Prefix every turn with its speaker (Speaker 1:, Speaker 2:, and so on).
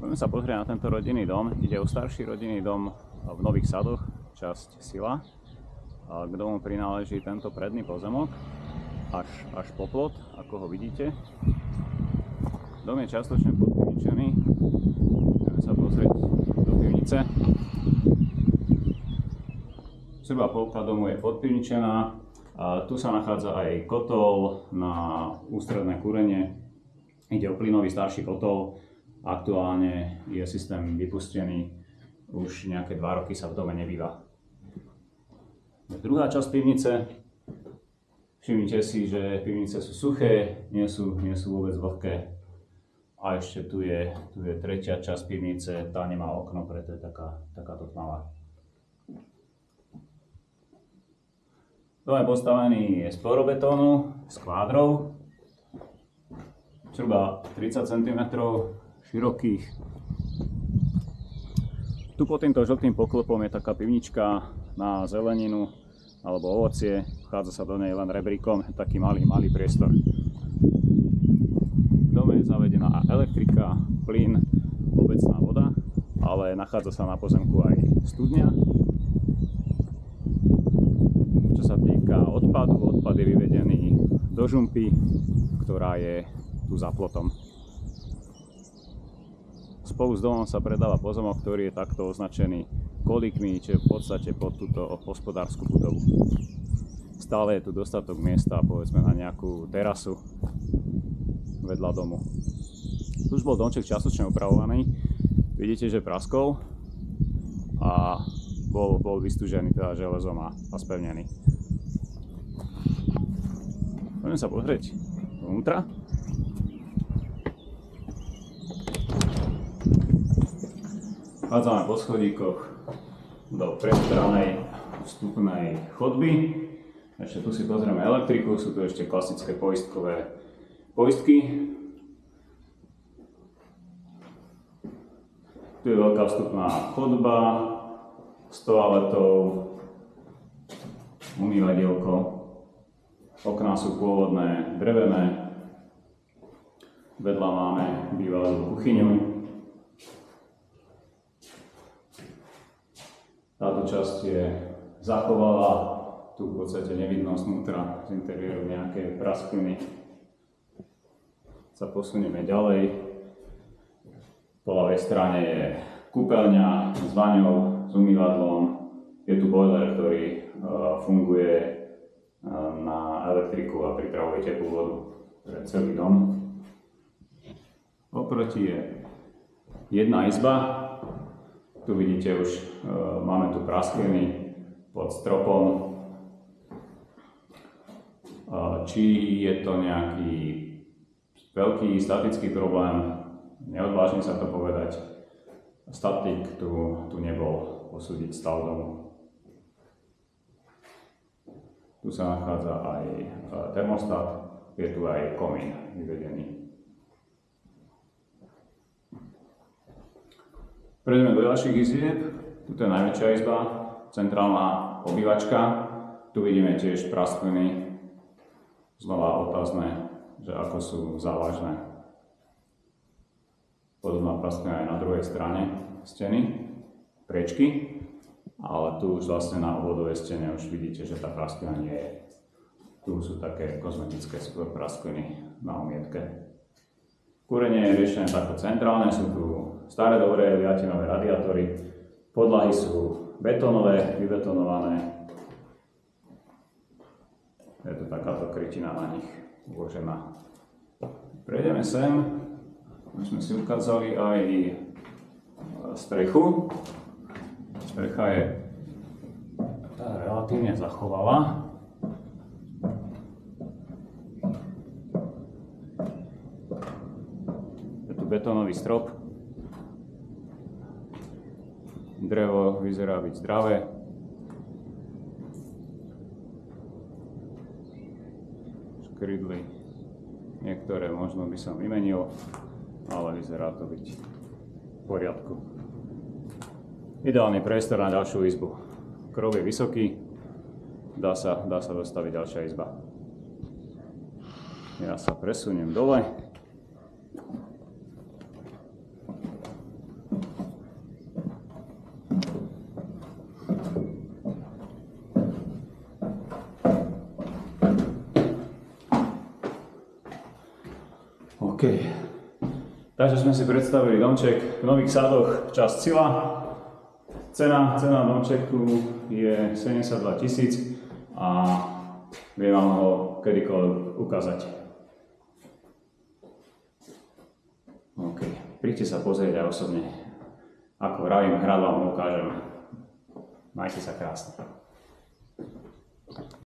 Speaker 1: Poďme sa pozrieť na tento rodinný dom. Ide o starší rodinný dom v Nových Sadoch, časť Sila. K domu prináleží tento predný pozemok, až po plot, ako ho vidíte. Dom je čiastočne podpivničený. Poďme sa pozrieť do pivnice. Zhruba polka domu je podpivničená. Tu sa nachádza aj kotol na ústredné kúrenie. Ide o plynový starší kotol. Aktuálne je systém vypustený, už nejaké 2 roky sa v dome nebýva. Druhá časť pivnice. Všimnite si, že pivnice sú suché, nie sú vôbec vlhké. A ešte tu je tretia časť pivnice, tá nemá okno, preto je takáto tmavá. Dom je postavený z fluorobetónu, s kvádrou, zhruba 30 cm širokých. Tu pod týmto žltým poklopom je taká pivnička na zeleninu alebo ovocie. Vchádza sa do nej len rebríkom, taký malý priestor. V dome je zavedená elektrika, plyn, obecná voda, ale nachádza sa na pozemku aj studňa. Čo sa týka odpadu, odpad je vyvedený do žumpy, ktorá je tu za plotom. Spolu s domom sa predáva pozemok, ktorý je takto označený kolíkmi, čo je v podstate pod túto hospodársku budovu. Stále je tu dostatok miesta, povedzme na nejakú terasu vedľa domu. Tu už bol domček čiastočne upravovaný. Vidíte, že praskol a bol vystúžený teda železom a spevnený. Poďme sa pozrieť dovnútra. Vchádzame po schodíkoch do priestranej vstupnej chodby. Ešte tu si pozrieme elektriku, sú tu ešte klasické poistkové poistky. Tu je veľká vstupná chodba s toaletou, umývadielko. Okná sú pôvodné drevené. Vedľa máme bývalú kuchyňu. Táto časť je zachovala, tu v podstate nevidno znútra z interiéru nejaké praskliny. Sa posunieme ďalej. Po ľavej strane je kúpeľňa s vaňou, s umývadlom. Je tu boiler, ktorý funguje na elektriku a pripravuje teplú vodu pre celý dom. Oproti je jedna izba. Tu vidíte už, máme tu praskliny pod stropom. Či je to nejaký veľký statický problém, neodvážim sa to povedať. Statik tu nebol posúdiť stav domu. Tu sa nachádza aj termostat, je tu aj komín vyvedený. Prejdeme do ďalších izieb. Tuto je najväčšia izba, centrálna obývačka. Tu vidíme tiež praskliny. Znova otázne, že ako sú závažné. Podobná prasklina aj na druhej strane steny, priečky. Ale tu už vlastne na obvodovej stene už vidíte, že tá prasklina nie je. Tu sú také kozmetické skôr praskliny na omietke. Kúrenie je riešené takto centrálne, sú tu staré dobré liatinové radiátory, podlahy sú betónové, vybetonované. Je to takáto krytina na nich uložená. Prejdeme sem, už sme si ukázali aj strechu. Strecha je relatívne zachovalá. Betónový strop. Drevo vyzerá byť zdravé. Škrydly. Niektoré možno by som vymenil, ale vyzerá to byť v poriadku. Ideálny priestor na ďalšiu izbu. Krov je vysoký, dá sa dostaviť ďalšia izba. Ja sa presuniem dole. OK. Takže sme si predstavili domček v Nových Sádoch, časť Cila. Cena domčeku je 72 000 a viem vám ho kedykoľvek ukázať. OK, príďte sa pozrieť aj osobne. Ako vravím, hrad vám ukážem. Majte sa krásne.